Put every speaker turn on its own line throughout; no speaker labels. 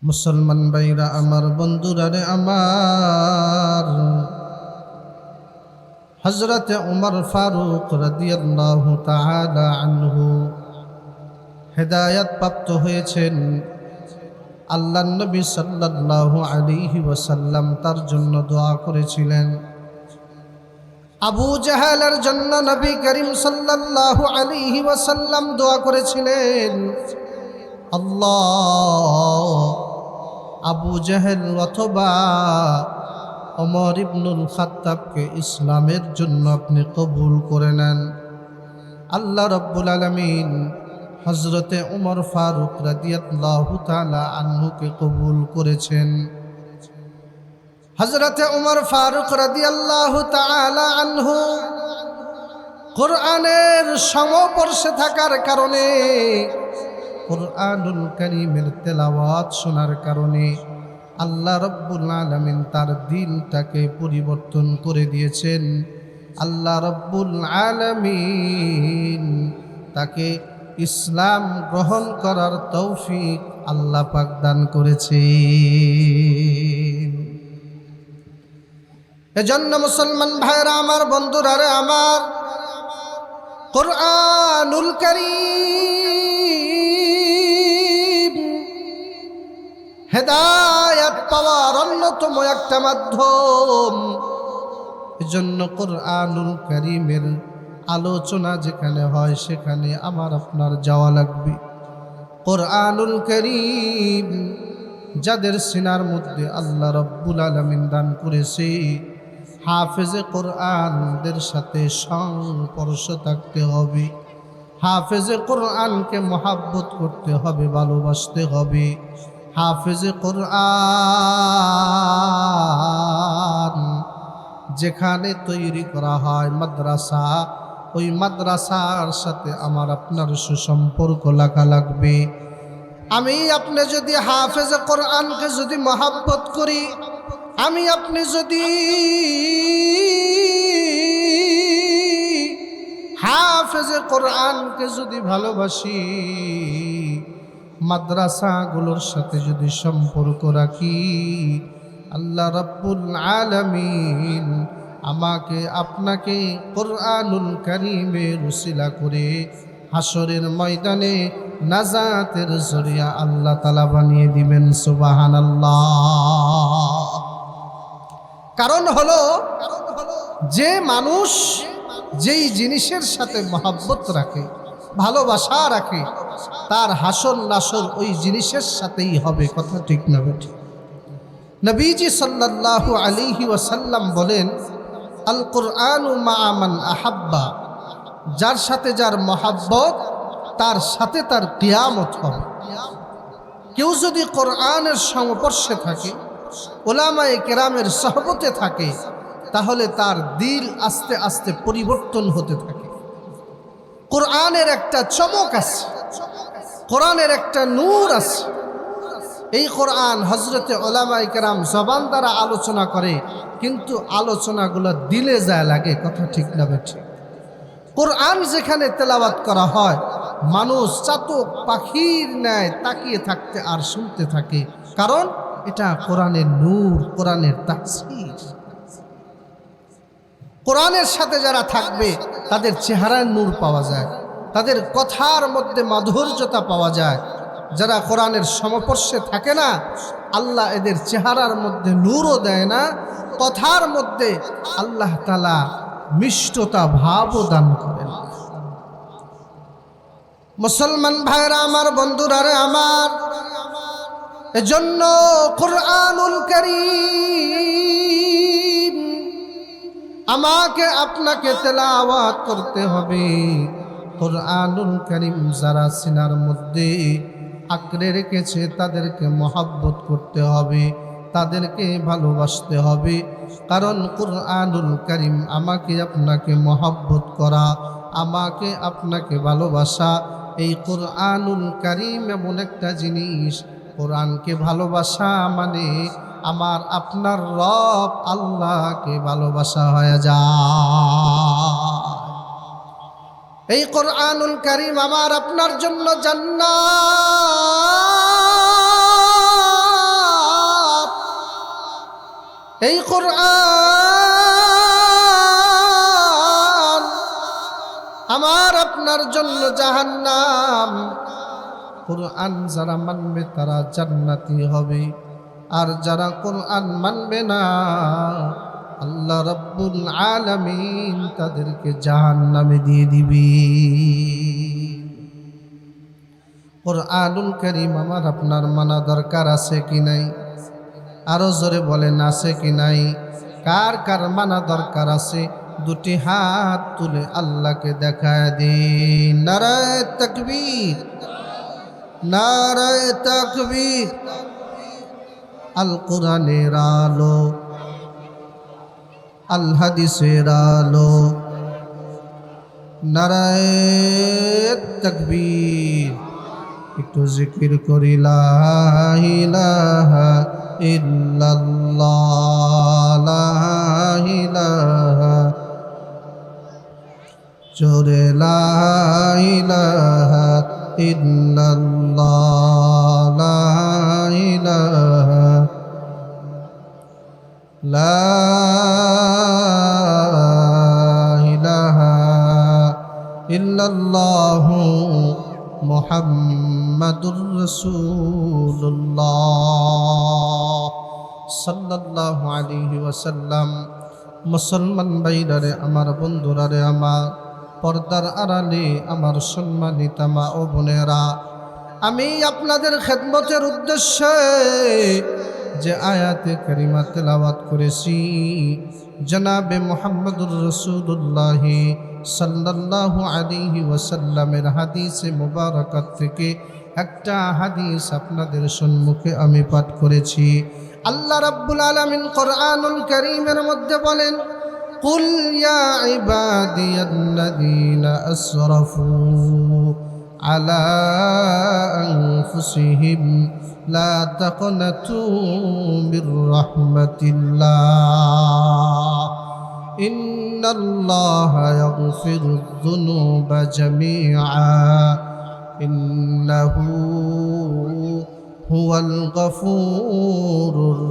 মুসলমান ভাইরা আমার, বন্ধুরা রে আমার, হযরতে উমর ফারুক রাদিয়াল্লাহু তাআলা আনহু হেদায়েত প্রাপ্ত হয়েছেন। আল্লাহর নবী সাল্লাল্লাহু আলাইহি ওয়াসাল্লাম তার জন্য দোয়া করেছিলেন। আবু জাহেলের জন্য নবী করিম সাল্লাল্লাহু আলাইহি ওয়াসাল্লাম দোয়া করেছিলেন, আল্লাহ আবু জাহেল অথবা ওমর ইবনুল খাত্তাবকে ইসলামের জন্য আপনি কবুল করে নেন। আল্লাহ রাব্বুল আলামিন হযরতে উমর ফারুক রাদিয়াল্লাহু তাআলা আনহুকে কবুল করেছেন। হযরতে উমর ফারুক রাদিয়াল্লাহু তাআলা আনহু কোরআনের সমপর্ষে থাকার কারণে, কুরআনুল কারীমের তেলাওয়াত শোনার কারণে আল্লাহ রাব্বুল আলামিন তার দিলটাকে পরিবর্তন করে দিয়েছেন। আল্লাহ রাব্বুল আলামিন তাকে ইসলাম গ্রহণ করার তৌফিক আল্লাহ পাক দান করেছেন। এজন্য মুসলমান ভাইরা আমার, বন্ধুরা রে আমার, কুরআনুল কারীম হেদায়েত পাওয়ার অন্যতম একটা মাধ্যম। এজন্য কুরআনুল কারীমের আলোচনা যেখানে হয় সেখানে আমার আপনার যাওয়া লাগবে। কুরআনুল কারীম যাদের সিনার মধ্যে আল্লাহ রাব্বুল আলামিন দান করেছে, হাফেজে কোরআনদের সাথে সংস্পর্শ থাকতে হবে। হাফেজে কোরআনকে মহাব্বত করতে হবে, ভালোবাসতে হবে। হাফেজে কোরআন যেখানে তৈরি করা হয় মাদ্রাসা, ওই মাদ্রাসার সাথে আমার আপনার সুসম্পর্ক লাগা লাগবে। আমি আপনি যদি হাফেজে কোরআনকে যদি মহাব্বত করি, আমি আপনি যদি হাফেজে কোরআনকে যদি ভালোবাসি, মাদ্রাসাগুলোর সাথে যদি সম্পর্ক রাখি, আল্লাহ রাব্বুল আলামিন আমাকে আপনাকে কুরআনুল কারীমের উসিলা করে হাসরের ময়দানে নাজাতের জরিয়া আল্লাহ তাআলা বানিয়ে দিবেন। সুবহানাল্লাহ। কারণ হলো, যে মানুষ যেই জিনিসের সাথে মহব্বত রাখে, ভালোবাসা রাখে, তার হাসর নাসর ওই জিনিসের সাথেই হবে। কথা ঠিক না বেঠিক? নবীজি সাল্লাল্লাহু আলাইহি ওয়াসাল্লাম বলেন, আল কুরআনু মা মান আহাব্বা, যার সাথে যার মহব্বত তার সাথে তার কিয়ামত হবে। কেউ যদি কোরআনের সংস্পর্শে থাকে, উলামায়ে কেরামের সহবতে থাকে, তাহলে তার দিল আস্তে আস্তে পরিবর্তন হতে থাকে। কোরআনের একটা চমক আছে, কোরআনের একটা নূর আছে। এই কোরআন হযরতে উলামায়ে কেরাম জবান দ্বারা আলোচনা করে, কিন্তু আলোচনাগুলো দিলে যায় লাগে। কথা ঠিক না বেঠিক? কোরআন যেখানে তেলাওয়াত করা হয়, মানুষ চাতক পাখির ন্যায় তাকিয়ে থাকতে আর শুনতে থাকে। কারণ এটা কোরআনের নূর, কোরআনের তাফসীর। কোরআনের সাথে যারা থাকবে তাদের চেহারার নূর পাওয়া যায়, তাদের কথার মধ্যে মাধুর্যতা পাওয়া যায়। যারা কোরআনের সমস্পর্শে থাকে না, আল্লাহ এদের চেহারার মধ্যে নূরও দেয় না, কথার মধ্যে আল্লাহ তাআলা মিষ্টতা ভাবও দান করেন। মুসলমান ভাইরা আমার, বন্ধুরা রে আমার, এজন্য কুরআনুল কারীম আমাকে আপনাকে তেলাওয়াত করতে হবে। কুরআনুল কারীম যারা সিনার মধ্যে আঁকড়ে রেখেছে তাদেরকে মহব্বত করতে হবে, তাদেরকে ভালোবাসতে হবে। কারণ কুরআনুল কারীম আমাকে আপনাকে মহব্বত করা, আমাকে আপনাকে ভালোবাসা। এই কুরআনুল কারীম এমন একটা জিনিস, কোরআনকে ভালোবাসা মানে আমার আপনার রব আল্লাহকে ভালোবাসা হয়ে যায়। এই কুরআনুল কারীম আমার আপনার জন্য জান্নাত। এই কোরআন আমার আপনার জন্য জাহান্নাম। কোরআন যারা মানবে তারা জান্নাতি হবে, আর যারা কোরআন মানবে না আল্লাহ রাব্বুল আলামিন তাদেরকে জাহান্নামে দিয়ে দিবে। কোরআনুল কারীম আমার আপনার মানা দরকার আছে কি নাই? আরো জোরে বলেন আছে কি নাই? কার কার মানা দরকার আছে? দুটি হাত তুলে আল্লাহকে দেখায় দিন। নারায়ে তাকবীর, নারায়ে তাকবীর। আল কোরআনের আলো, আল হাদিসের আলো, নারায়ে তাকবীর। একটু জিকির করি লা ইলাহা ইল্লাল্লাহ, লা ইলাহা, জোরে লা ইলাহা ইল্লাল্লাহ, লা ইলাহা, লা ইলাহা ইল্লাল্লাহু মুহাম্মাদুর রাসূলুল্লাহ সাল্লাল্লাহু আলাইহি ওয়াসাল্লাম। মুসলমান ভাইরারে আমার, বন্ধুরারে আমার, পর্দার আড়ালে আমার সম্মানিতা মা ও বোনেরা, আমি আপনাদের খেদমতের উদ্দেশ্যে যে আয়াতে কারিমা তেলাওয়াত করেছি জনাবে মুহাম্মদুর রাসূলুল্লাহ সাল্লাল্লাহু আলাইহি ওয়াসাল্লামের হাদিসে মুবারাকাত থেকে একটা হাদিস আপনাদের সম্মুখে আমি পাঠ করেছি। আল্লাহ রাব্বুল আলামিন কোরআনুল কারীমের মধ্যে বলেন, কুল ইয়া ইবাদিয়াল্লাযীনা আসরাফু আলা আনফুসিহিম লা তাকনাতু মির রাহমাতিল্লাহ ইন্নাল্লাহা ইয়াগফিরুয যুনুবা জামিআ ইন্নাহু হুয়াল গফুরুর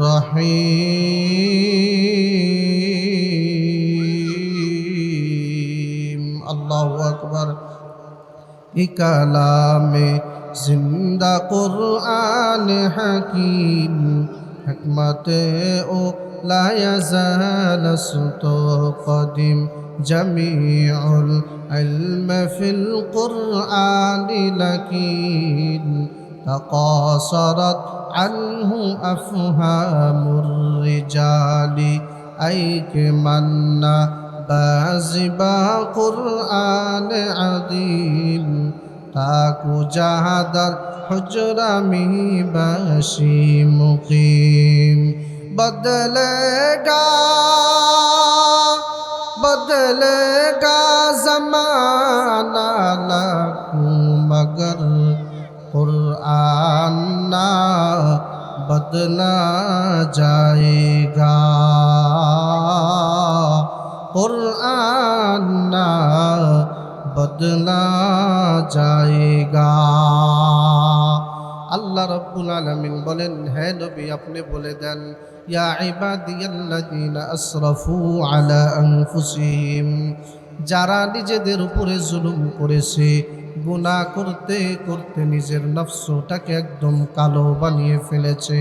রহিম। আল্লাহু আকবার। এ কালামে জিন্দা কুরআন হাকিম, হিকমতে ও লা ইয়াজাল সুতো কদিম, জামিউল ইলম ফিল কুরআনি লাকিন, তাকাসারাত আনহু আফহামুর রিজালি, আইকে মান্না বাজিবা কুরআন আদিম, তাকু জাহাদার হুজরা মি বাসি মুকিম। बदलेगा बदलेगा ज़माना लखूं मगर कुरआन ना बदला जाएगा, कुरआन ना बदला जाएगा। আল্লাহ রাব্বুল আলামিন বলেন, হে নবী আপনি বলে দেন, ইয়া ইবাদিয়াল্লাযীনা আসরাফু আলা আনফুসিহিম, যারা নিজেদের উপরে জুলুম করেছে, গুনাহ করতে করতে নিজের নফসটাকে একদম কালো বানিয়ে ফেলেছে।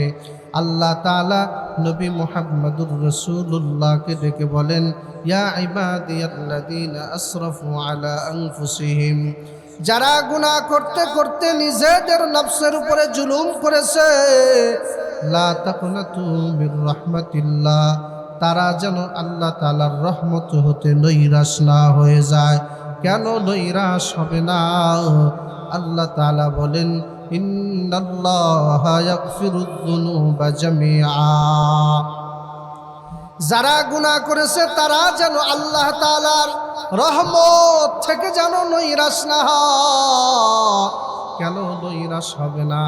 আল্লাহ তাআলা নবী মুহাম্মদুর রাসূলুল্লাহকে ডেকে বলেন, ইয়া ইবাদিয়াল্লাযীনা আসরাফু আলা আনফুসিহিম, যারা গুনাহ করতে করতে নিজেদের নফসের উপরে জুলুম করেছে, লা তাকনাতু মির রাহমাতিল্লাহ, তারা যেন আল্লাহ তাআলার রহমত হতে নৈরাশ না হয়ে যায়। কেন নৈরাশ হবে না? আল্লাহ তাআলা বলেন, ইন্নাল্লাহা ইয়াগফিরুয যুনুবা জামিআ, যারা গুনাহ করেছে তারা যেন আল্লাহ তাআলার রহমত থেকে যেন নৈরাশ না হয়। কেন নৈরাশ হবে না?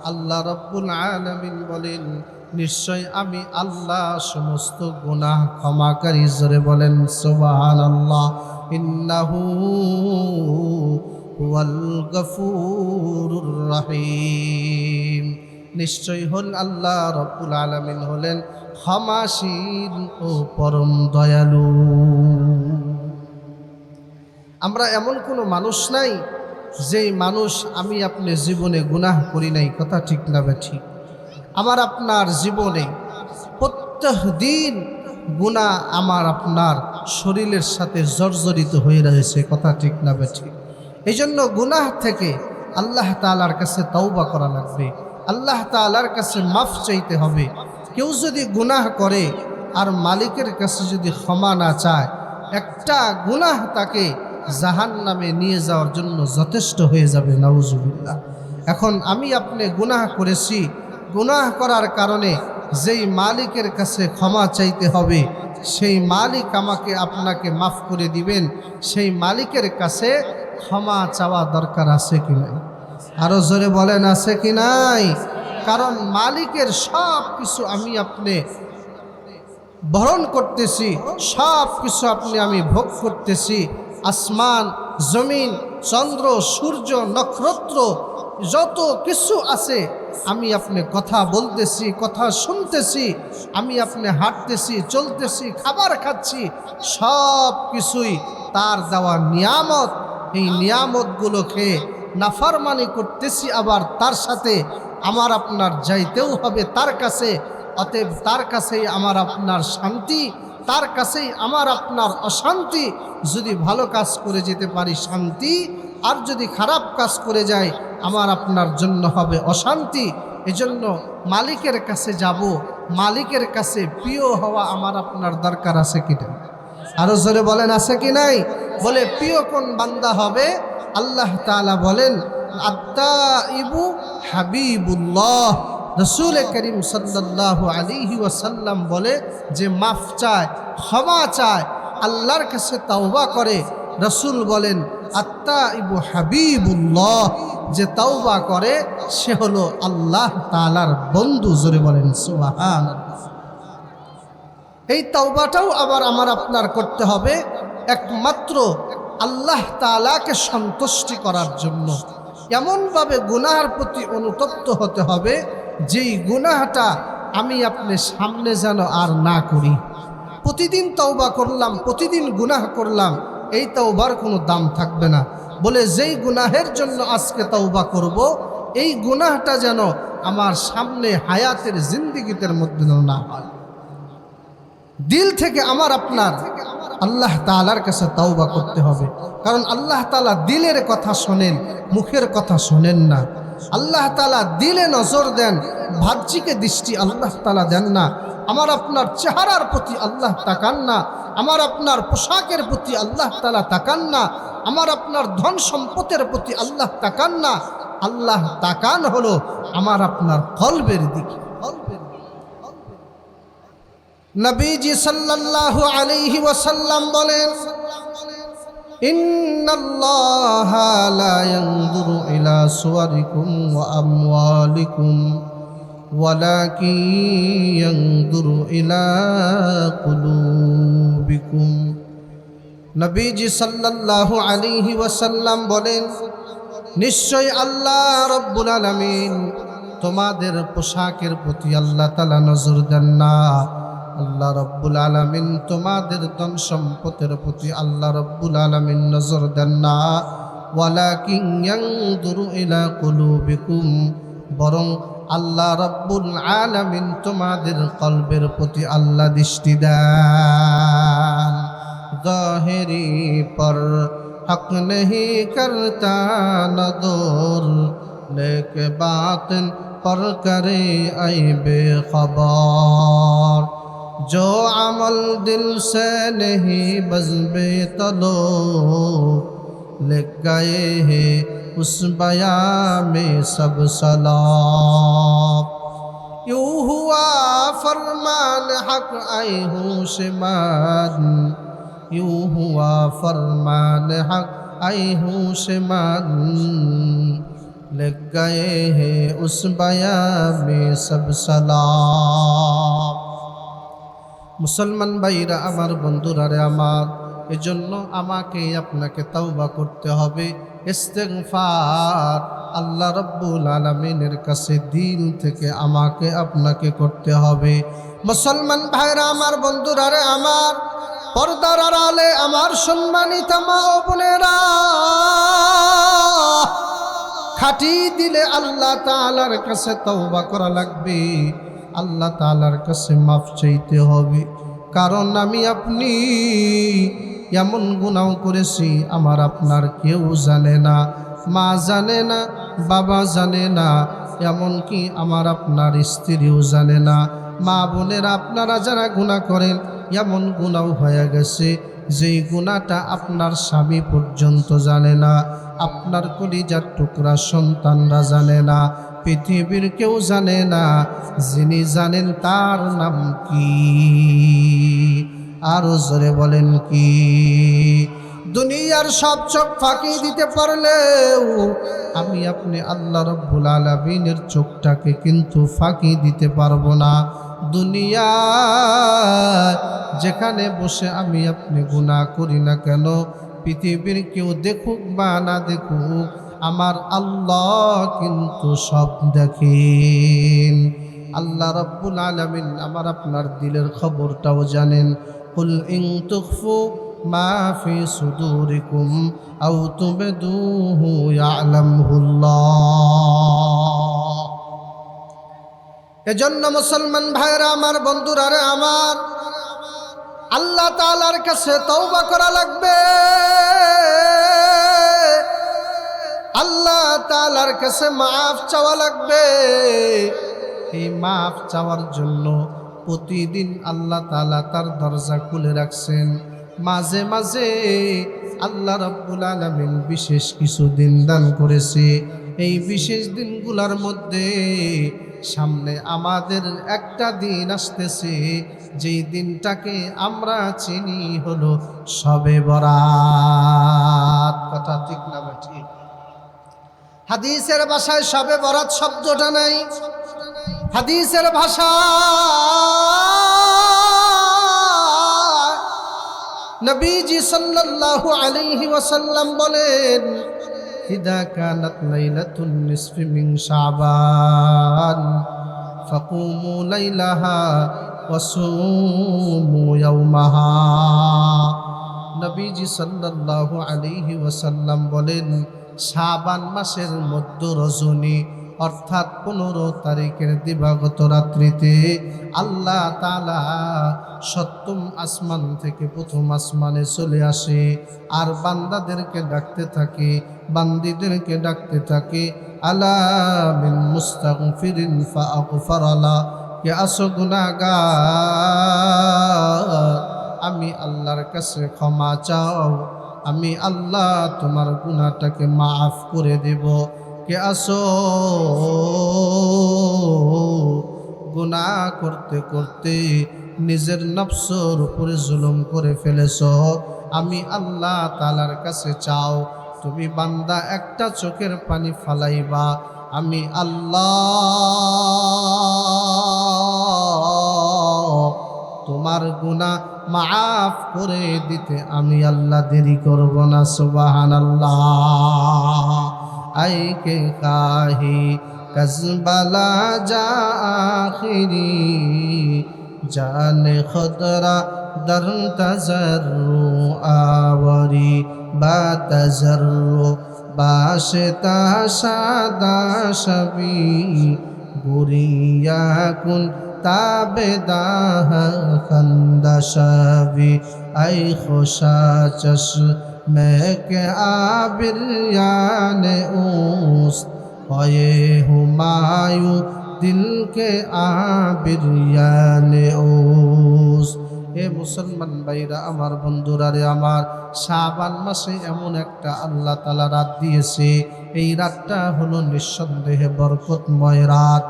আল্লাহ রাব্বুল আলামিন বলেন, নিশ্চয় আমি আল্লাহ সমস্ত গুনাহ ক্ষমাকারী। জোরে বলেন সুবহানাল্লাহ। ইন্নাহু হুয়াল গফুরুর রহিম, নিশ্চয়ই হল আল্লাহ রব্বুল আলামিন হলেন ক্ষমাশীল ও পরম দয়ালু। আমরা এমন কোনো মানুষ নাই যেই মানুষ আমি আপনি জীবনে গুনাহ করি নাই, কথা ঠিক না ঠিক? আমার আপনার জীবনে প্রত্যেক দিন গুনাহ আমার আপনার শরীরের সাথে জর্জরিত হয়ে রয়েছে, কথা ঠিক না ঠিক? এই জন্য গুনাহ থেকে আল্লাহ তাআলার কাছে তওবা করা লাগবে, আল্লাহ তাআলার কাছে মাফ চাইতে হবে। কেউ যদি গুনাহ করে আর মালিকের কাছে যদি ক্ষমা না চায়, একটা গুনাহ তাকে জাহান্নামে নিয়ে যাওয়ার জন্য যথেষ্ট হয়ে যাবে, নাউজুবিল্লাহ। এখন আমি আপনি গুনাহ করেছি, গুনাহ করার কারণে যেই মালিকের কাছে ক্ষমা চাইতে হবে, সেই মালিক আমাকে আপনাকে মাফ করে দিবেন, সেই মালিকের কাছে ক্ষমা চাওয়া দরকার আছে কি নাই? আরো জোরে বলেন, আছে কি নাই? কারণ মালিকের সব কিছু আমি আপনি বরণ করতেছি, সব কিছু আমি ভোগ করতেছি। আসমান, জমিন, চন্দ্র, সূর্য, নক্ষত্র, যত কিছু আছে আমি আপনি কথা বলতেছি, কথা শুনতেছি, আমি আপনি হাঁটতেছি, চলতেছি, খাবার খাচ্ছি, সব কিছুই তার দেওয়া নিয়ামত। এই নিয়ামতগুলোকে নাফরমানি করতেছি, আবার তার সাথে আমার আপনার যাইতেও হবে তার কাছে। অতএব তার কাছেই আমার আপনার শান্তি, তার কাছেই আমার আপনার অশান্তি। যদি ভালো কাজ করে যেতে পারি শান্তি, আর যদি খারাপ কাজ করে যাই আমার আপনার জন্য হবে অশান্তি। এজন্য মালিকের কাছে যাব, মালিকের কাছে প্রিয় হওয়া আমার আপনার দরকার আছে কিনা? আরো জোরে বলেন, আছে কি নাই? বলে প্রিয় কোন বান্দা হবে? আল্লাহ তাআলা বলেন আত্তাইবু হাবিবুল্লাহ। রসুল করিম সাল্লাল্লাহু আলাইহি ওয়াসাল্লাম বলে যে মাফ চায়, ক্ষমা চায়, আল্লাহর কাছে তাওবা করে, রসুল বলেন আত্তাইবু হাবিবুল্লাহ, যে তাওবা করে সে হলো আল্লাহ তাআলার বন্ধু। জোরে বলেন সুবহানাল্লাহ। এই তাওবাটাও আবার আমার আপনার করতে হবে একমাত্র আল্লাহ তাআলাকে সন্তুষ্টি করার জন্য। এমনভাবে গুনাহের প্রতি অনুতপ্ত হতে হবে যেই গুনাহটা আমি আপনি সামনে যেন আর না করি। প্রতিদিন তওবা করলাম, প্রতিদিন গুনাহ করলাম, এই তওবার কোনো দাম থাকবে না। বলে যেই গুনাহের জন্য আজকে তওবা করব, এই গুনাহটা যেন আমার সামনে হায়াতের জিন্দেগিতের মধ্যে না হয়। দিল থেকে আমার আপনার আল্লাহ তাআলার কাছে তওবা করতে হবে। কারণ আল্লাহ তাআলা দিলের কথা শোনেন, মুখের কথা শোনেন না। আল্লাহ তাআলা দিলে নজর দেন, বাহ্যিকে দৃষ্টি আল্লাহ তাআলা দেন না। আমার আপনার চেহারার প্রতি আল্লাহ তাকান না, আমার আপনার পোশাকের প্রতি আল্লাহ তাআলা তাকান না, আমার আপনার ধন সম্পদের প্রতি আল্লাহ তাকান না। আল্লাহ তাকান হলো আমার আপনার কলবের দিকে। নবীজি সাল্লাল্লাহু আলাইহি ওয়াসাল্লাম বলেন ইন্নাল্লাহা লা ইয়ানজুরু ইলা সুওয়ারিকুম ওয়া আমওয়ালিকুম ওয়ালাকিন ইয়ানজুরু ইলা কুলুবিকুম। নবীজি সাল্লাল্লাহু আলাইহি ওয়াসাল্লাম বলেন নিশ্চয় আল্লাহ রব্বুল আলামিন তোমাদের পোশাকের প্রতি আল্লাহ তাআলা নজর দেন না। আল্লাহ রব্বুল আলামিন তোমাদের ধন সম্পদের প্রতি আল্লাহ রব্বুল আলামিন নজর দেন না। ওয়ালাকিন ইয়ানজুরু ইলা কুলুবিকুম, বরং আল্লাহ রব্বুল আলামিন তোমাদের কলবের প্রতি আল্লাহ দৃষ্টি দেন। ज़ाहिरी पर हक नहीं करता नदर, लेके बातिन पर करे ऐबे खबर। जो अमल दिल से नहीं बज़्बे तलो, लिख गए हैं उस बयां में सब सलाब। यूं हुआ फरमान हक आई होशमान, यूं हुआ फरमान हक आई होशमान, लिख गए हैं उस बयां में सब सलाम। মুসলমান ভাইরা আমার, বন্ধুরা রে আমার, এজন্য আমাকে আপনাকে তওবা করতে হবে, ইস্তেগফার আল্লাহ রাব্বুল আলামিনের কাছে দিল থেকে আমাকে আপনাকে করতে হবে। মুসলমান ভাইরা আমার, বন্ধুরা রে আমার, পর্দার আড়ালে আমার সম্মানিত মা ও বোনেরা, খাঁটি দিলে আল্লাহ তাআলার কাছে তওবা করা লাগবে, আল্লাহ তাআলার কাছে মাফ চাইতে হবে। কারণ আমি আপনি এমন গুনাহ করেছি আমার আপনার কেউ জানে না, মা জানে না, বাবা জানে না, এমনকি আমার আপনার স্ত্রীও জানে না। মা বোনেরা, আপনারা যারা গুনাহ করেন, এমন গুনাহ হয়ে গেছে যেই গুনাহটা আপনার স্বামী পর্যন্ত জানে না, আপনার কলিজার টুকরা সন্তানরা জানে না, পৃথিবীর কেউ জানে না। যিনি জানেন তার নাম কি? আরো জোরে বলেন কি? দুনিয়ার সব চোখ ফাঁকি দিতে পারলেও আমি আপনি আল্লাহ রাব্বুল আলামিনের চোখটাকে কিন্তু ফাঁকি দিতে পারবো না। দুনিয়া যেখানে বসে আমি আপনি গুনাহ করি না কেন, পৃথিবীর কেউ দেখুক বা না দেখুক, আমার আল্লাহ কিন্তু সব দেখেন। আল্লাহ রাব্বুল আলামিন আমার আপনার দিলের খবরটাও জানেন। কুল ইন তুখফু মা ফি সুদুরিকুম আও তুবদুহু ইয়ালামুল্লাহ। এজন্য মুসলমান ভাইরা আমার, বন্ধুরা রে আমার, আল্লাহ তাআলার কাছে তওবা করা লাগবে। আল্লাহ তাআলার কাছে মাফ চাওয়া লাগবে। এই মাফ চাওয়ার জন্য প্রতিদিন আল্লাহ তাআলা তার দরজা খুলে রাখছেন। মাঝে মাঝে আল্লাহ রাব্বুল আলামিন বিশেষ কিছু দিন দান করেছে। এই বিশেষ দিনগুলোর মধ্যে সামনে আমাদের একটা দিন আসতেছে, যেই দিনটাকে আমরা চিনি হলো শবে বরাত। কথা ঠিক না ঠিক? হাদিসের ভাষায় শবে বরাত শব্দটা নাই। হাদিসের ভাষা নবীজি সাল্লাল্লাহু আলাইহি ওয়াসাল্লাম বলেন, ইদা কানাত লাইলাতুন নিসফি মিন শাবান ফাকুমু লাইলাহা ওয়াসুমু ইয়াওমাহা। নবীজি সাল্লাল্লাহু আলাইহি ওয়াসাল্লাম বলেন, শাবান মাসের মধ্য রজনী অর্থাৎ 15 তারিখের দিবাগত রাত্রিতে আল্লাহ তাআলা সপ্তম আসমান থেকে প্রথম আসমানে চলে আসে, আর বান্দাদেরকে ডাকতে থাকে, বান্দীদেরকে ডাকতে থাকে, আলা মিন মুস্তাগফিরিন ফাগফারালা, কে আসো গুনাহগার, আমি আল্লাহর কাছে ক্ষমা চাও, আমি আল্লাহ তোমার গুনাহটাকে মাফ করে দেব। কে আসো গুনাহ করতে করতে নিজের নফসের উপরে জুলুম করে ফেলেছ, আমি আল্লাহ তাআলার কাছে চাও, তুমি বান্দা একটা চোখের পানি ফালাইবা, আমি আল্লাহ তোমার গুনাহ মাফ করে দিতে আমি আল্লাহ দেরি করব না। সুবহানাল্লাহ। আই কে কাহি কজবালা যা আখিরি জানে খদরা দর তজরু আওরি বা তজরু বাশতা সাদা শবি বুরিয়া কুন তাবেদাহ খন্দশবি আই খুশা চশ मैं के आबिर उस होए हुमायूं दिल के आबिर उस। এ মুসলমান ভাইরা আমার, বন্ধুরা রে আমার, শাবান মাসে এমন একটা আল্লাহ তাআলা রাত দিয়েছে, এই রাতটা হলো নিঃসন্দেহে বরকতময় রাত।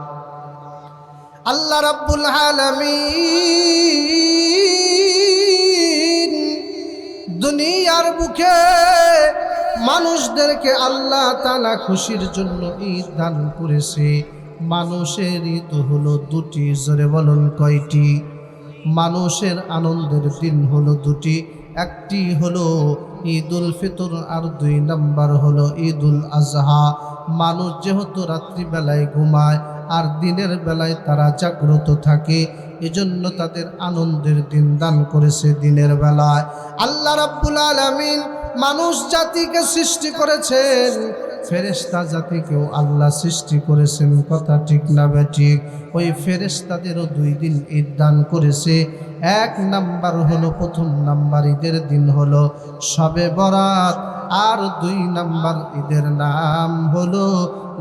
আল্লাহ রাব্বুল আলামিন দুনিয়ার বুকে মানুষদেরকে আল্লাহ তাআলা খুশির জন্য ঈদ দান করেছে। মানুষের ঈদ হলো দুটি, জোরে বলুন কয়টি? মানুষের আনন্দের দিন হলো দুটি, একটি হলো ঈদুল ফিতর আর 2 নম্বর হলো ঈদুল আজহা। মানুষ যেহেতু রাত্রিবেলায় ঘুমায় আর দিনের বেলায় তারা জাগ্রত থাকে, এজন্য তাদের আনন্দের দিন দান করেছে দিনের বেলায়। আল্লাহ রাব্বুল আলামিন মানুষ জাতিকে সৃষ্টি করেছেন, ফেরেশতা জাতিকেও আল্লাহ সৃষ্টি করেছেন, কথা ঠিক না বেঠিক? ওই ফেরেশতাদেরও 2 দিন ঈদ দান করেছে। 1 নাম্বার হলো, প্রথম নাম্বার ঈদের দিন হলো শবে বরাত, আর 2 নাম্বার ঈদের নাম হলো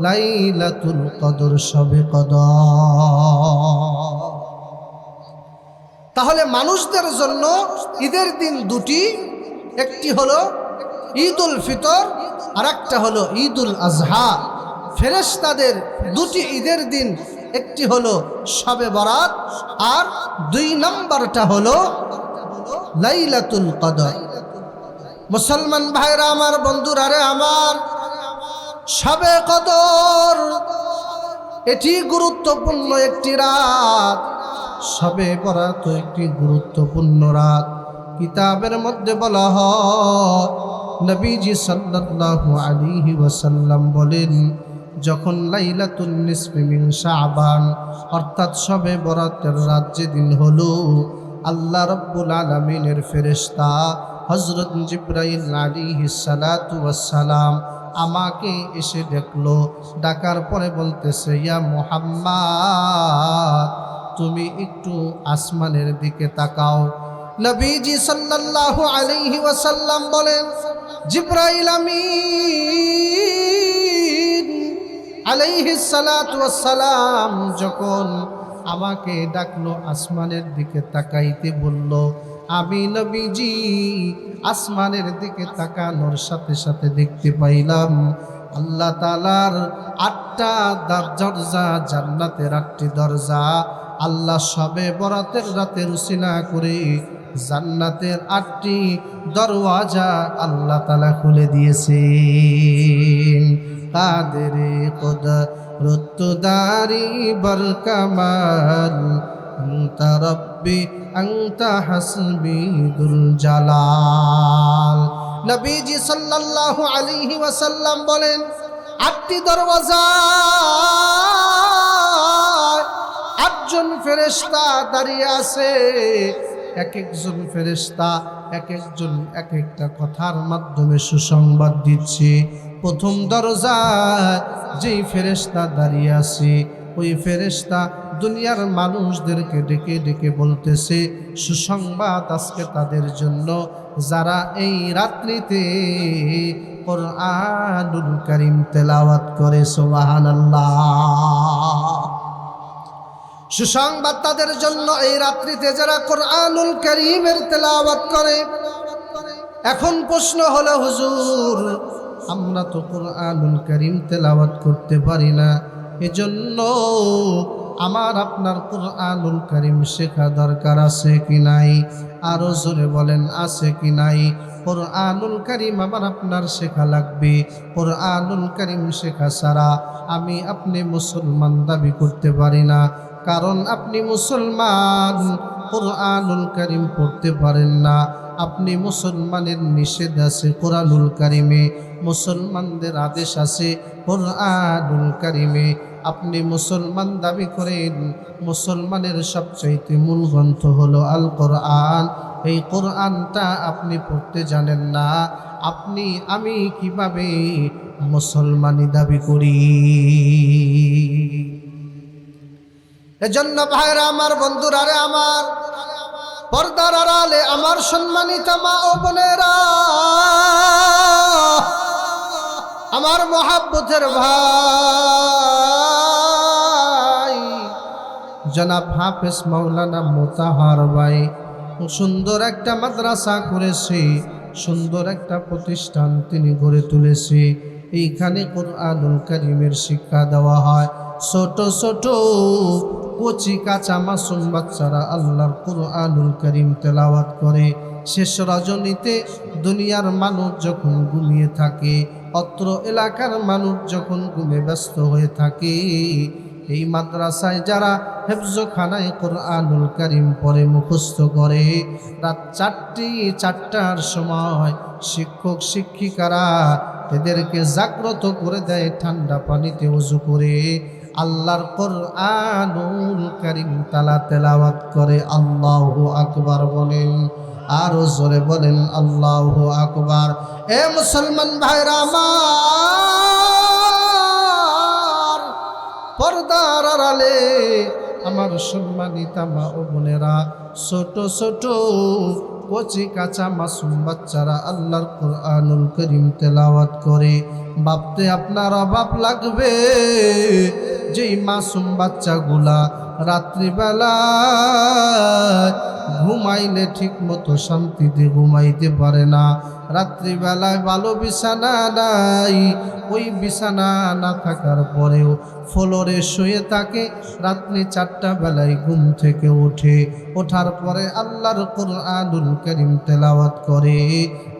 লাইলাতুল কদর, শবে কদর। তাহলে মানুষদের জন্য ঈদের দিন 2টি, একটি হলো ঈদুল ফিতর আর একটা হলো ঈদুল আজহা। ফেরেশতাদের 2টি ঈদের দিন, একটি হলো শবে বরাত আর 2 নম্বরটা হলো লাইলাতুল কদর। মুসলমান ভাইরা আমার, বন্ধুরা রে আমার, শবে কদর এটি গুরুত্বপূর্ণ একটি রাত, শবে বরাত একটি গুরুত্বপূর্ণ রাত। কিতাবের মধ্যে বলা হয়, নবীজি সাল্লাল্লাহু আলাইহি ওয়াসাল্লাম বলেন, যখন লাইলাতুন নিসফি মিন শাবান অর্থাৎ শবে বরাতের রাত যেদিন হলো, আল্লাহ রাব্বুল আলামিনের ফেরেশতা হযরত জিবরাইল আলাইহিস সালাতু ওয়াস সালাম আমাকে এসে দেখলো। ডাকার পরে বলতেছে, ইয়া মুহাম্মদ, তুমি একটু আসমানের দিকে তাকাও। নবীজি সাল্লাল্লাহু আলাইহি ওয়াসাল্লাম বলেন, জিবরাইল আমিন আলাইহিস সালাতু ওয়াস সালাম যখন আমাকে ডাকলো, আসমানের দিকে তাকাইতে বলল, আমি নবীজি আসমানের দিকে তাকানোর সাথে সাথে দেখতে পাইলাম আল্লাহ তাআলার 8টা দরজা, জান্নাতের 8টি দরজা আল্লাহ শবে বরাতের রাতে উসিলা করে জান্নাতের 8টি দরওয়াজা আল্লাহ তাআলা খুলে দিয়েছেন। কাদেরে কুদরত দারি বরকামাল আনতা রব্বি আনতা হাসবি দুল জালাল। নবীজি সাল্লাল্লাহু আলাইহি ওয়াসাল্লাম বলেন, 8টি দরওয়াজা 8জন ফেরেশতা দাঁড়িয়ে আছে। এক একজন ফেরেশতা এক একজন এক একটা কথার মাধ্যমে সুসংবাদ দিচ্ছে। প্রথম দরজায় যেই ফেরেশতা দাঁড়িয়ে আছে, ওই ফেরেশতা দুনিয়ার মানুষদেরকে ডেকে ডেকে বলতেছে সুসংবাদ আজকে তাদের জন্য যারা এই রাত্রিতে কোরআনুল কারীম তেলাওয়াত করে। সুবহানাল্লাহ। সুসংবাদ তাদের জন্য এই রাত্রিতে যারা কোরআনুল কারীমের তেলাওয়াত করে। এখন প্রশ্ন হলো, হুজুর আমরা তো কোরআনুল কারীম তেলাওয়াত করতে পারি না, এজন্য আমার আপনার কোরআনুল কারীম শেখা দরকার আছে কি নাই? আরো জোরে বলেন, আছে কি নাই? কোরআনুল কারীম আমার আপনার শেখা লাগবে। কোরআনুল কারীম শেখা ছাড়া আমি আপনি মুসলমান দাবি করতে পারি না। কারণ আপনি মুসলমান, কোরআনুল কারীম পড়তে পারেন না। আপনি মুসলমানের নিষেধ আছে কোরআনুল কারীমে, মুসলমানদের আদেশ আছে কোরআনুল কারীমে। আপনি মুসলমান দাবি করেন, মুসলমানের সবচাইতে মূল গ্রন্থ হলো আল কোরআন। এই কোরআনটা আপনি পড়তে জানেন না, আপনি আমি কিভাবে মুসলমানি দাবি করি? এজন্য ভাইরা আমার, বন্ধুরা রে আমার, পর্দার আড়ালে আমার সম্মানিত মা ও বোনেরা, আমার মহাব্বতের ভাই জনাব হাফেজ মাওলানা মোতাহার ভাই সুন্দর একটা মাদ্রাসা করেছে, সুন্দর একটা প্রতিষ্ঠান তিনি গড়ে তুলেছে। এইখানে কোরআনুল কারীমের শিক্ষা দেওয়া হয়। ছোট ছোট কচি কাঁচা মাসুম বাচ্চারা আল্লাহর কোরআনুল কারীম তেলাওয়াত করে। শেষ রজনীতে দুনিয়ার মানুষ যখন ঘুমিয়ে থাকে, অত্র এলাকার মানুষ যখন ঘুমে ব্যস্ত হয়ে থাকে, এই মাদ্রাসায় যারা হেফজখানায় কোরআনুল কারীম পড়ে মুখস্থ করে, রাত 4টার সময় শিক্ষক শিক্ষিকারা এদেরকে জাগ্রত করে দেয় ঠান্ডা পানিতে ওযু করে আল্লাহর কোরআনুল কারীম তেলাওয়াত করে। আল্লাহু আকবার বলেন, আরো জোরে বলেন আল্লাহু আকবার। এ মুসলমান ভাইরা আমার, পর্দার আড়ালে আমার সম্মানিতা মা ও বোনেরা, ছোট ছোট কচি কাঁচা মাসুম বাচ্চারা আল্লাহর কোরআনুল কারীম তেলাওয়াত করে। ভাবতে আপনার অভাব লাগবে, যেই মাসুম বাচ্চাগুলা রাত্রিবেলা ঘুমাইলে ঠিক মতো শান্তিতে ঘুমাইতে পারে না, রাত্রিবেলায় ভালো বিছানা নাই, ওই বিছানা না থাকার পরেও ফ্লোরে শুয়ে থাকে, রাত্রি 4টা বেলায় ঘুম থেকে ওঠার পরে আল্লাহর কোরআনুল কারীম তেলাওয়াত করে।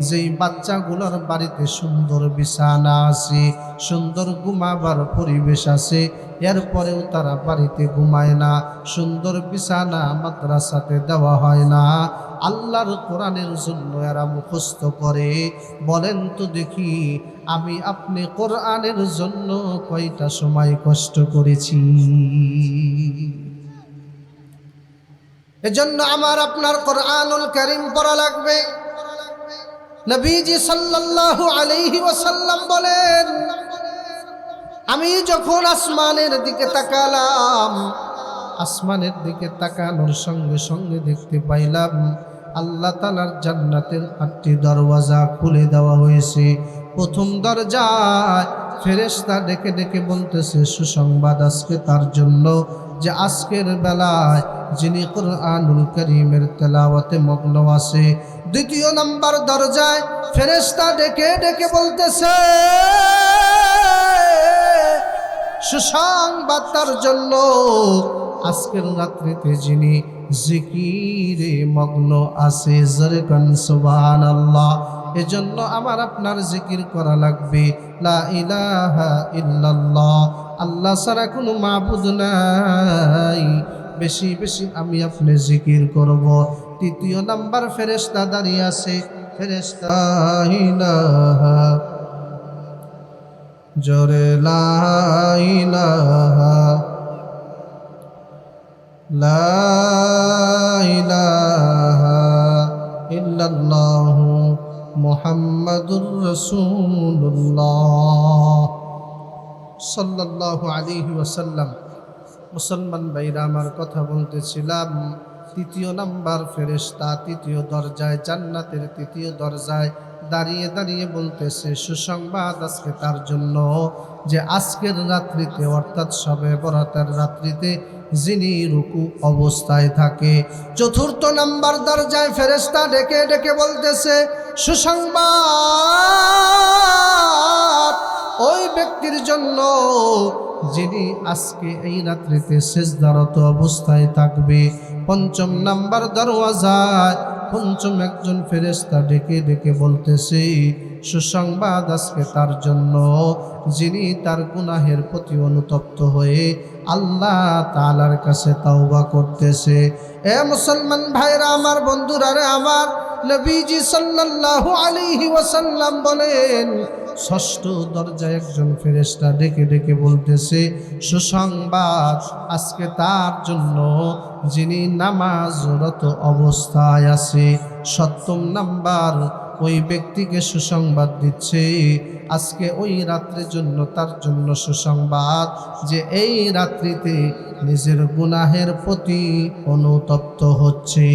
যেই বাচ্চাগুলোর বাড়িতে সুন্দর বিছানা আছে, সুন্দর ঘুমাবার পরিবেশ আছে, এরপরেও তারা বাড়িতে ঘুমায় না, সুন্দর বিছানা মাদ্রাসাতে দেওয়া হয় না, আল্লাহর কোরআনের জন্য এরা মুখস্থ করে। বলেন তো দেখি, আমি আপনি কোরআনের জন্য কয়টা সময় কষ্ট করেছি? এজন্য আমার আপনার কোরআনুল কারীম পড়া লাগবে। নবীজি সাল্লাল্লাহু আলাইহি ওয়াসাল্লাম বলেন, আমি যখন আসমানের দিকে তাকালাম, আসমানের দিকে তাকানোর সঙ্গে সঙ্গে দেখতে পাইলাম আল্লাহ তাআলার জান্নাতের 8টি দরওয়াজা খুলে দেওয়া হয়েছে। প্রথম দরজায় ফেরেশতা ডেকে ডেকে বলতেছে সুসংবাদ আজকে তার জন্য, যে আজকের বেলায় যিনি কোরআনুল কারীমের তেলাওয়াতে মগ্ন আছে। দ্বিতীয় নাম্বার দরজায় ফেরেশতা ডেকে ডেকে বলতেছে সুসংবাদ তার জন্য, আজকের রাত্রিতে যিনি জিকিরে মগ্ন আছে। জোরে কোন সুবহানাল্লাহ। এজন্য আমার আপনার জিকির করা লাগবে, লা ইলাহা ইল্লাল্লাহ, আল্লাহ ছাড়া কোনো মাবুদ নাই। বেশি বেশি আমি আপনি জিকির করব। তৃতীয় নাম্বার ফেরেশতা দাঁড়িয়ে আছে, ফেরেশতা ইলাহা জোরে লা ইলাহা লা ইলাহা ইল্লাল্লাহু মুহাম্মাদুর রাসূলুল্লাহ সাল্লাল্লাহু আলাইহি ওয়াসাল্লাম। মুসলমান ভাইরা আমার, কথা বলতেছিলাম, তৃতীয় নাম্বার ফেরেশতা তৃতীয় দরজায়, জান্নাতের তৃতীয় দরজায় দাঁড়িয়ে দাঁড়িয়ে বলতেছে সুসংবাদ আজকে তার জন্য, যে আজকের রাত্রিতে অর্থাৎ শবে বরাতের রাত্রিতে যিনি রুকু অবস্থায় থাকে। চতুর্থ নাম্বার দরজায় ফেরেশতা ডেকে ডেকে বলতেছে সুসংবাদ ওই ব্যক্তির জন্য যিনি আজকে এই রাত্রিতে সিজদারত অবস্থায় থাকবে। পঞ্চম নাম্বার দরওয়াজায় পঞ্চম একজন ফেরেশতা ডেকে ডেকে বলতেছে সুসংবাদ আজকে তার জন্য, যিনি তার গুনাহের প্রতি অনুতপ্ত হয়ে আল্লাহ তাআলার কাছে তাওবা করতেছে। এ মুসলমান ভাইরা আমার, বন্ধুরা রে আমার, নবীজি সাল্লাল্লাহু আলাইহি ওয়াসাল্লাম বলেন ষষ্ঠ দরজায় একজন ফেরেশতা ডেকে ডেকে বলতেছে সুসংবাদ আজকে তার জন্য, যিনি নামাজরত অবস্থায় আছে। সপ্তম নাম্বার ওই ব্যক্তিকে সুসংবাদ দিচ্ছে আজকে ওই রাত্রির জন্য, তার জন্য সুসংবাদ যে এই রাত্রিতে নিজের গুনাহের প্রতি অনুতপ্ত হচ্ছে।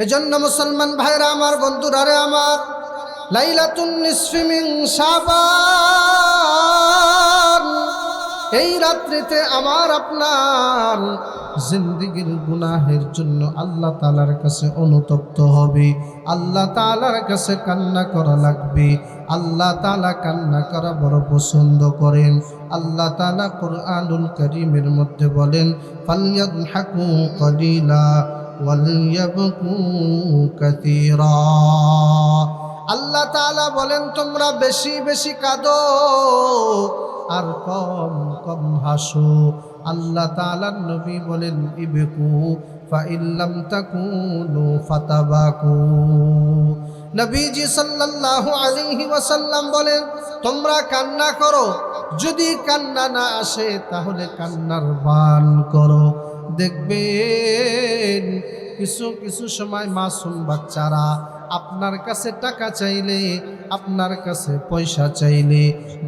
এজন্য মুসলমান ভাইরা আমার, বন্ধুরা রে আমার, লাইলাতুন নিসফি মিন শাবান, এই রাত্রিতে আমার আপনার জিন্দেগির গুনাহের জন্য আল্লাহ তাআলার কাছে অনুতপ্ত হবে, আল্লাহ তাআলার কাছে কান্না করা লাগবে। আল্লাহ তাআলা কান্না করা বড় পছন্দ করেন। আল্লাহ তাআলা কোরআনুল কারীমের মধ্যে বলেন ফালইয়াদহাকু কলিলা ওয়ালইয়াবকু কাসীরা। আল্লাহ তাআলা বলেন তোমরা বেশি বেশি কাঁদো আর কম কম হাসো। আল্লাহ তাআলার নবী বলেন ইবকু ফা ইল্লাম তাকুনু ফাতাবাকু। নবীজি সাল্লাল্লাহু আলাইহি ওয়াসাল্লাম বলেন তোমরা কান্না করো, যদি কান্না না আসে তাহলে কান্নার বান করো। দেখবেন কিছু কিছু সময় মাসুম বাচ্চারা আপনার কাছে টাকা চাইলে, আপনার কাছে পয়সা চাইলে,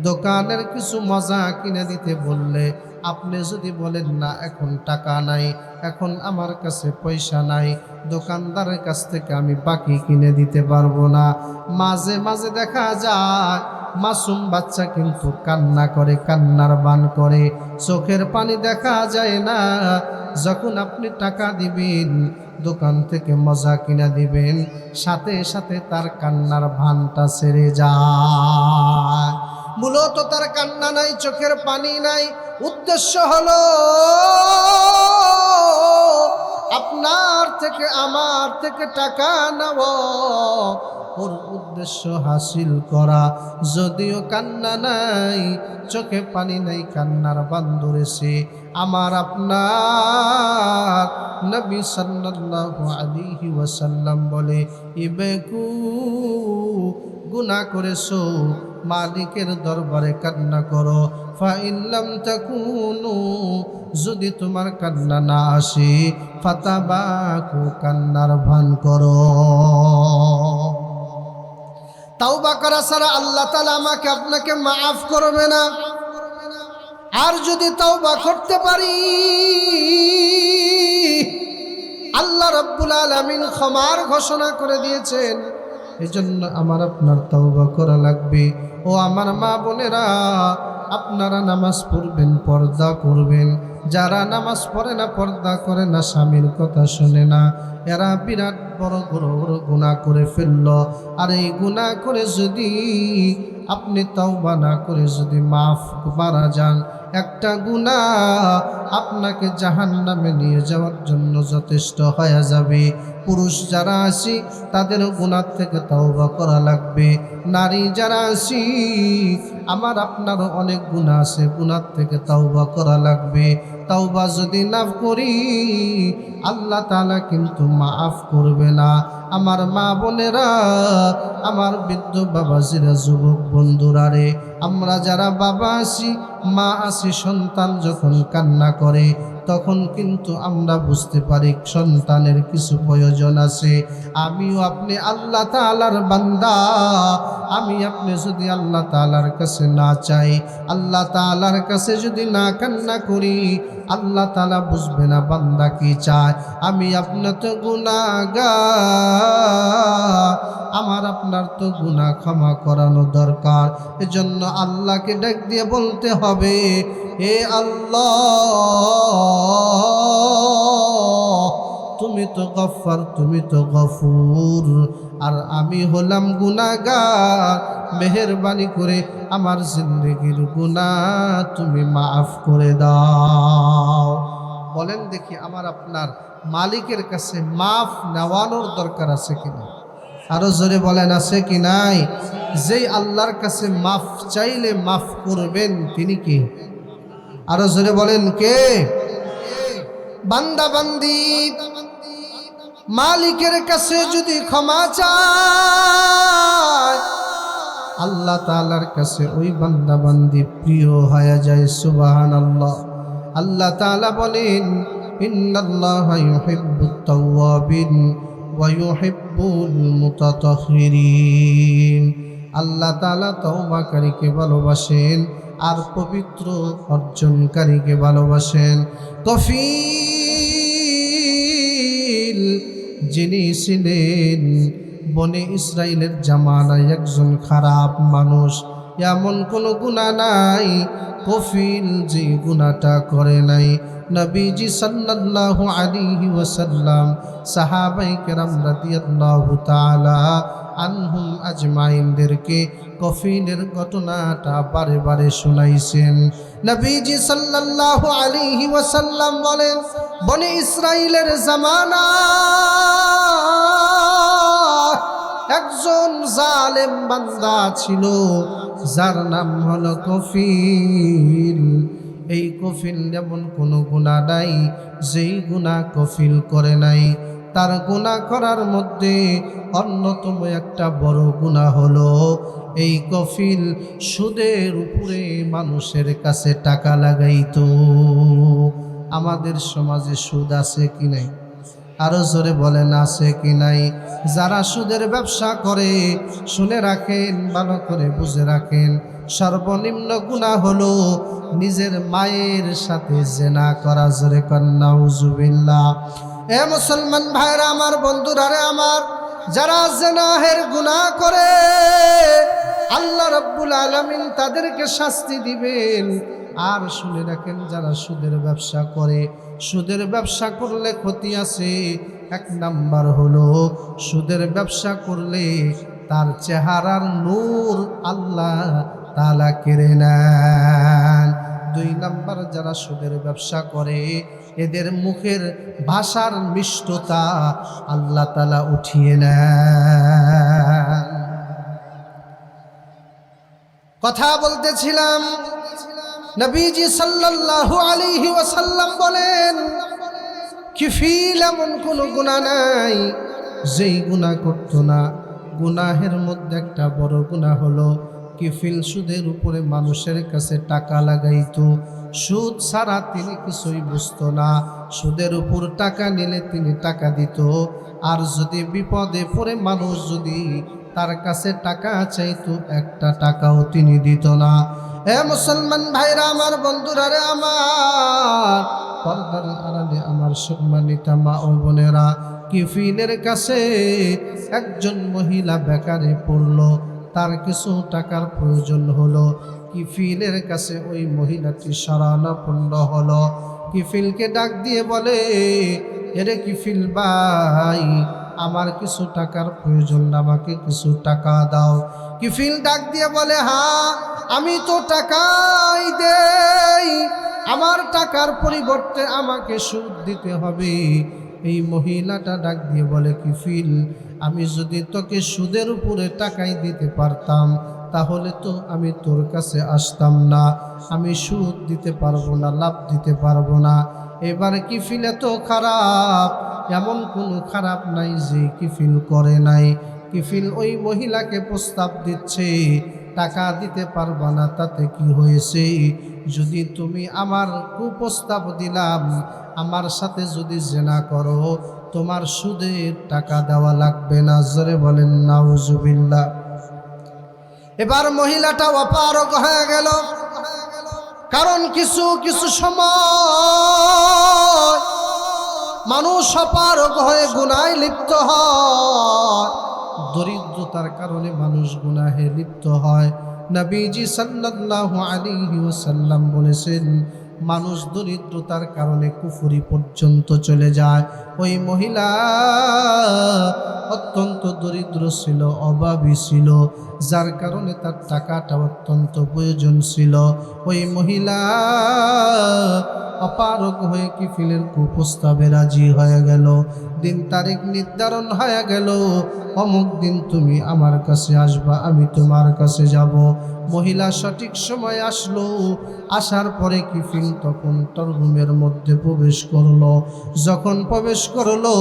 দোকানের কিছু মজা কিনে দিতে বললে আপনি যদি বলেন না এখন টাকা নাই, এখন আমার কাছে পয়সা নাই, দোকানদারের কাছ থেকে আমি বাকি কিনে দিতে পারবো না, মাঝে মাঝে দেখা যায় মাসুম বাচ্চা কিন্তু কান্না করে, কান্নার বান করে, চোখের পানি দেখা যায় না। যখন আপনি টাকা দিবেন, দোকান থেকে মজা কিনা দিবেন, সাথে সাথে তার কান্নার ভানটা ছেড়ে যায়। মূলত তার কান্না নাই, চোখের পানি নাই, উদ্দেশ্য হলো আপনার থেকে আমার থেকে টাকা নেওয়া, ওর উদ্দেশ্য হাসিল করা। যদিও কান্না নাই, চোখে পানি নাই, কান্নার বান ধরেছে। আমার আপনার নবী সাল্লাল্লাহু আলাইহি ওয়াসাল্লাম বলে ইবেকু, গুনাহ করেছো মালিকের দরবারে কান্না করো। ফা ইল্লাম তাকুনু, যদি তোমার কান্না না আসে ফাতাবাকু, কান্নার ভান করো। তাওবা করা ছাড়া আল্লাহ তাআলা আমাকে আপনাকে মাফ করবে না। আর যদি তাওবা করতে পারি, আল্লাহ রাব্বুল আলামিন ক্ষমার ঘোষণা করে দিয়েছেন। এজন্য আমার আপনার তাওবা করা লাগবে। ও আমার মা বোনেরা, আপনারা নামাজ পড়বেন, পর্দা করবেন। যারা নামাজ পড়ে না, পর্দা করে না, স্বামীর কথা শোনে না, এরা বিরাট বড় বড় গুনাহ করে ফেলল। আর এই গুনাহ করে যদি আপনি তাওবা না করে যদি মাফ মারা যান, একটা গুনাহ আপনাকে জাহান্নামে নিয়ে যাওয়ার জন্য যথেষ্ট হয়ে যাবে। পুরুষ যারা আছি তাদের গুনাহ থেকে তাওবা করা লাগবে। নারী যারা আছি আমার আপনারও অনেক গুনাহ আছে, গুনাহ থেকে তাওবা করা লাগবে। তাওবা যদি না করি আল্লাহ তাআলা কিন্তু মাফ করবে না। আমার মা বোনেরা, আমার বৃদ্ধ বাবাজিরা, যুবক বন্ধুরা রে, আমরা যারা বাবা আছি, মা আছি, সন্তান যখন কান্না করে তখন কিন্তু আমরা বুঝতে পারি সন্তানের কিছু প্রয়োজন আছে। আমিও আপনি আল্লাহ তাআলার বান্দা। আমি আপনি যদি আল্লাহ তাআলার কাছে না চাই, আল্লাহ তাআলার কাছে যদি না কান্না করি, আল্লাহ তাআলা বুঝবে না বান্দা কি চায়। আমি আপনার তো গুনাহগার, আমার আপনার তো গুনাহ ক্ষমা করানো দরকার। এজন্য আল্লাহকে ডাক দিয়ে বলতে হবে, হে আল্লাহ, তুমি তো গফফার, তুমি তো গফুর, আর আমি হলাম গুনাহগার। মেহেরবানি করে আমার জিন্দেগির গুনাহ তুমি মাফ করে দাও। বলেন দেখি, আমার আপনার মালিকের কাছে মাফ নেওয়ানোর দরকার আছে কিনা? আরো জোরে বলেন, আছে কি নাই? যেই আল্লাহর কাছে মাফ চাইলে মাফ করবেন তিনি কে? আরো জোরে বলেন, কে? বান্দা বান্দি মালিকের কাছে যদি ক্ষমা চায়, আল্লাহ তাআলার কাছে ওই বান্দা বান্দি প্রিয় হয়ে যায়। সুবহানাল্লাহ। আল্লাহ তাআলা বলেন, ইন্নাল্লাহা ইউহিব্বুত তাওয়াবিন ওয়া ইউহিব্বুল মুতাতাহহিরিন। আল্লাহ তাআলা তওবাকারীকে ভালোবাসেন আর পবিত্র অর্জনকারীকে ভালোবাসেন। কফিল যিনি ছিলেন বনে ইসরাইলের জামানায় একজন খারাপ মানুষ, এমন কোনো গুনাহ নাই কফিল যে গুনাহটা করে নাই। নবীজি সাল্লাল্লাহু আলাইহি ওয়াসাল্লাম সাহাবায়ে কেরাম রাদিয়াল্লাহু তাআলা আনহুম আজমাইনদেরকে কফিলের ঘটনাটা বারে বারে শোনাইছেন। নবীজি সাল্লাল্লাহু আলাইহি ওয়াসাল্লাম বলেন, বনে ইসরাইলের জামানা একজন জালেম বান্দা ছিল, যার নাম হলো কফিল। এই কফিল যেমন কোনো গুনাহ নাই যেই গুনাহ কফিল করে নাই। তার গুনাহ করার মধ্যে অন্যতম একটা বড় গুনাহ হলো এই কফিল সুদের উপরে মানুষের কাছে টাকা লাগাইতো। আমাদের সমাজে সুদ আছে কি নাই? আরো জোরে বলেন আছে কি নাই? যারা সুদের ব্যবসা করে শুনে রাখেন, ভালো করে বুঝে রাখেন, সর্বনিম্ন গুনাহ হলো নিজের মায়ের সাথে জিনা করা। জোরে কন্যা নাউজুবিল্লাহ। এ মুসলমান ভাইরা আমার, বন্ধুরা রে আমার, যারা জিনাহের গুনাহ করে আল্লাহ রাব্বুল আলামিন তাদেরকে শাস্তি দিবেন। আর শুনে রাখেন, যারা সুদের ব্যবসা করে, সুদের ব্যবসা করলে ক্ষতি আছে। এক নাম্বার হলো সুদের ব্যবসা করলে তার চেহারার নূর আল্লাহ তাআলা কেড়ে নেন। দুই নাম্বার, যারা সুদের ব্যবসা করে এদের মুখের ভাষার মিষ্টতা আল্লাহ তাআলা উঠিয়ে নেন। কথা বলতেছিলাম, নবীজি সাল্লাল্লাহু আলাইহি ওয়াসাল্লাম বলেন, কিফিল এমন কোনো গুনাহ নাই যেই গুনাহ করতো না। গুনাহের মধ্যে একটা বড় গুনাহ হলো কিফিল সুদের উপরে মানুষের কাছে টাকা লাগাইতো। সুদ ছাড়া তিনি কিছুই বুঝতো না। সুদের উপর টাকা নিলে তিনি টাকা দিত, আর যদি বিপদে পড়ে মানুষ যদি তার কাছে টাকা চাইতো একটা টাকাও তিনি দিত না। হে মুসলমান ভাইরা আমার, বন্ধুরা রে আমার, পর্দার আড়ালে আমার সম্মানিতা মা ও বোনেরা, কিফিলের কাছে একজন মহিলা বেকারে পড়ল, তার কিছু টাকার প্রয়োজন হলো। কিফিলের কাছে ওই মহিলাটি শরণাপন্ন হলো। কিফিলকে ডাক দিয়ে বলে, এরে কিফিল ভাই, আমার কিছু টাকার প্রয়োজন, আমাকে কিছু টাকা দাও। কিফিল ডাক দিয়ে বলে, হ্যাঁ আমি তো টাকাই দেই, আমার টাকার পরিবর্তে আমাকে সুদ দিতে হবে। এই মহিলাটা ডাক দিয়ে বলে, কিফিল, আমি যদি তোকে সুদের উপরে টাকাই দিতে পারতাম তাহলে তো আমি তোর কাছে আসতাম না। আমি সুদ দিতে পারবো না, লাভ দিতে পারবো না। এবার কিফিল এত খারাপ, এমন কোনো খারাপ নাই যে কিফিল করে নাই। কিফিল ওই মহিলাকে প্রস্তাব দিচ্ছে, টাকা দিতে পারবা না তাতে কি হয়েছে, যদি তুমি আমার কুপ্রস্তাব দিলাম, আমার সাথে যদি জিনা করো তোমার সুদের টাকা দেওয়া লাগবে না। জোরে বলেন নাউজুবিল্লাহ। এবার মহিলাটা অপারগ হয়ে গেল, কারণ কিছু কিছু সময় মানুষ অপারগ হয়ে গুনাহে লিপ্ত হয়। দরিদ্রতার কারণে মানুষ গুনাহে লিপ্ত হয়। নবীজি সাল্লাল্লাহু আলাইহি ওয়াসাল্লাম বলেছেন, মানুষ দরিদ্রতার কারণে কুফরি পর্যন্ত চলে যায়। ওই মহিলা অত্যন্ত দরিদ্র ছিল, অভাবী ছিল, যার কারণে তার টাকাটা অত্যন্ত প্রয়োজন ছিল। ওই মহিলা অপারগ হয়ে কিফিলের কুপ্রস্তাবে রাজি হয়ে গেল। দিন তারিখ নির্ধারণ হয়ে গেল, অমুক দিন তুমি আমার কাছে আসবা, আমি তোমার কাছে যাব। মহিলা সঠিক সময় আসলো। আসার পরে কিফিল তখন তার রুমের মধ্যে প্রবেশ করলো। যখন প্রবেশ করলো,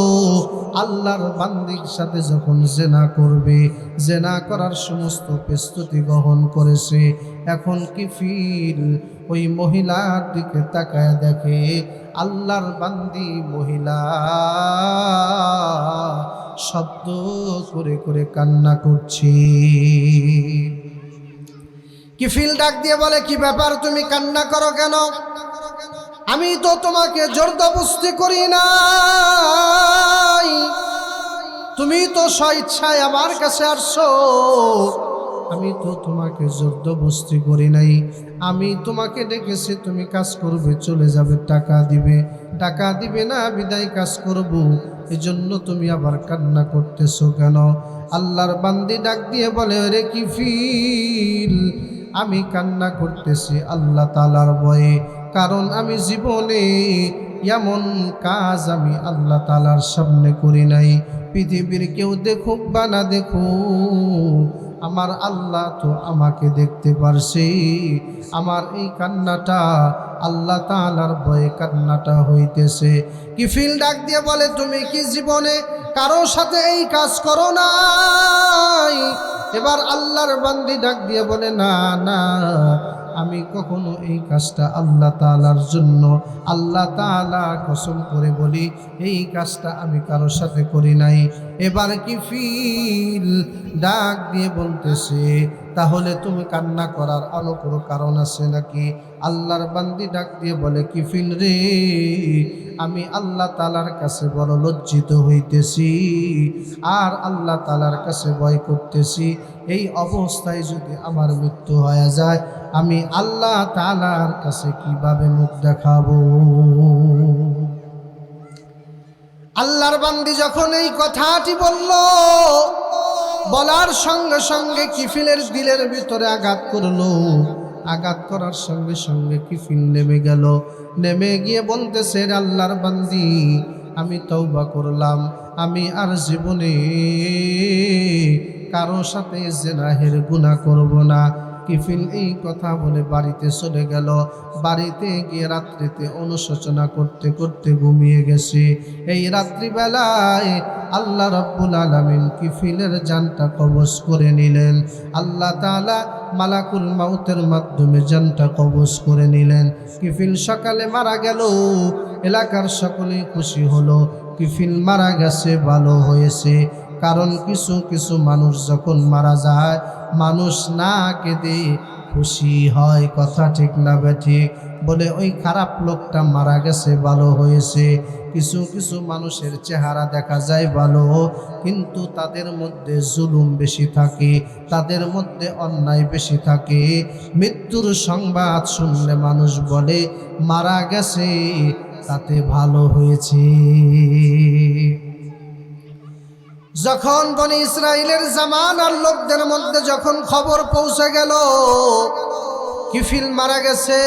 আল্লাহর বান্দির সাথে যখন জেনা করবে, জেনা করার সমস্ত প্রস্তুতি গ্রহণ করেছে। এখন কিফিল ওই মহিলার দিকে তাকায় দেখে আল্লাহর বান্দি মহিলা শব্দ করে করে কান্না করছে। কিফিল ডাক দিয়ে বলে, কি ব্যাপার, তুমি কান্না করো কেন? আমি তো তোমাকে জবরদস্তি করি নাই, তুমি তো স্বেচ্ছায় আমার কাছে আসছো। আমি তো তোমাকে জবরদস্তি করি নাই, আমি তোমাকে ডেকেছি, তুমি কাজ করবে, চলে যাবে, টাকা দিবে, টাকা দিবে না বিদায় কাজ করব, এজন্য তুমি আবার কান্না করতেছো কেন? আল্লাহর বান্দি ডাক দিয়ে বলে, রে কিফিল, আমি কান্না করতেছি আল্লাহ তাআলার ভয়ে, কারণ আমি জীবনে এমন কাজ আমি আল্লাহ তাআলার সামনে করি নাই। পৃথিবীর কেউ দেখুক বা না দেখুক, আমার আল্লাহ তো আমাকে দেখতে পারছে। আমার এই কান্নাটা আল্লাহ তাআলার ভয়ে কান্নাটা হইতেছে। কিফিল ডাক দিয়ে বলে, তুমি কি জীবনে কারো সাথে এই কাজ করো নাই? এবার আল্লাহর বান্দি ডাক দিয়ে বলে, না না, আমি কখনো এই কাজটা আল্লাহ তাআলার জন্য, আল্লাহ তাআলা কসম করে বলি, এই কাজটা আমি কারোর সাথে করি নাই। এবার কিফিল ডাক দিয়ে বলতেছে, তাহলে তুমি কান্না করার আরো কোনো কারণ আছে নাকি? আল্লাহর বান্দি ডাক দিয়ে বলে, কিফিল রে, আমি আল্লাহ তাআলার কাছে বড় লজ্জিত হইতেছি আর আল্লাহ তাআলার কাছে ভয় করতেছি। এই অবস্থায় যদি আমার মৃত্যু হয়ে যায়, আমি আল্লাহ তাআলার কাছে কিভাবে মুখ দেখাবো? আল্লাহর বান্দি যখন এই কথাটি বলল, বলার সঙ্গে সঙ্গে কিফিলের দিলের ভিতরে আঘাত করলো। আঘাত করার সঙ্গে সঙ্গে কিফিল নেমে গেল। নেমে গিয়ে বলতেছে, আল্লাহর বান্দি, আমি তওবা করলাম, আমি আর জীবনে কারো সাথে জিনাহের গুনাহ করব না। কিফিল এই কথা বলে বাড়িতে চলে গেল। বাড়িতে গিয়ে রাত্রিতে অনুশোচনা করতে করতে ঘুমিয়ে গেছে। এই রাত্রিবেলায় আল্লাহ রাব্বুল আলামিন কিফিলের জানটা কবজ করে নিলেন। আল্লাহ তাআলা মালাকুল মাউতের মাধ্যমে জানটা কবজ করে নিলেন। কিফিল সকালে মারা গেল। এলাকার সকলেই খুশি হলো, কিফিল মারা গেছে, ভালো হয়েছে। কারণ কিছু কিছু মানুষ যখন মারা যায়, মানুষ না কেঁদে খুশি হয়। কথা ঠিক না বেঠিক? বলে ওই খারাপ লোকটা মারা গেছে, ভালো হয়েছে। কিছু কিছু মানুষের চেহারা দেখা যায় ভালো, কিন্তু তাদের মধ্যে জুলুম বেশি থাকে, তাদের মধ্যে অন্যায় বেশি থাকে। মৃত্যুর সংবাদ শুনলে মানুষ বলে মারা গেছে, তাতে ভালো হয়েছে। যখন বনি ইসরাইলের জামানার লোকদের মধ্যে যখন খবর পৌঁছে গেল কিফিল মারা গেছে,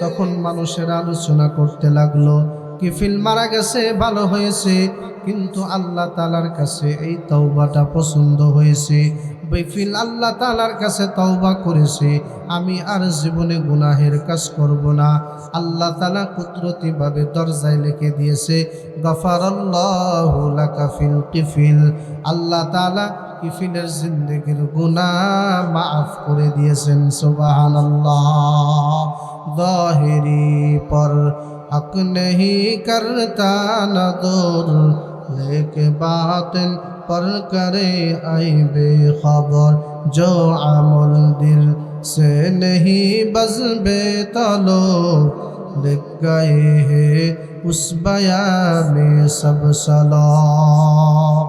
তখন মানুষের আলোচনা করতে লাগলো, কিফিল মারা গেছে, ভালো হয়েছে, কিন্তু আল্লাহ তাআলার কাছে এই তওবাটা পছন্দ হয়েছে। কিফিল আল্লাহ তাআলার কাছে তওবা করেছে, আমি আর জীবনে গুনাহের কাজ করব না। আল্লাহ তাআলা কুদরতিভাবে দরজায় লিখে দিয়েছে, গফারাল্লাহু লাকা ফিল কিফিল। আল্লাহ তাআলা কিফিলের জিন্দেগির গুনাহ মাফ করে দিয়েছেন। সুবহানাল্লাহ। ज़ाहिरी पर हक नहीं करता नज़र, लेके बातिन पर करे ऐ बेखबर। जो अमल दिल से नहीं बस बेताल्लुक़, लिख गए हैं उस बयां में सब सलाम।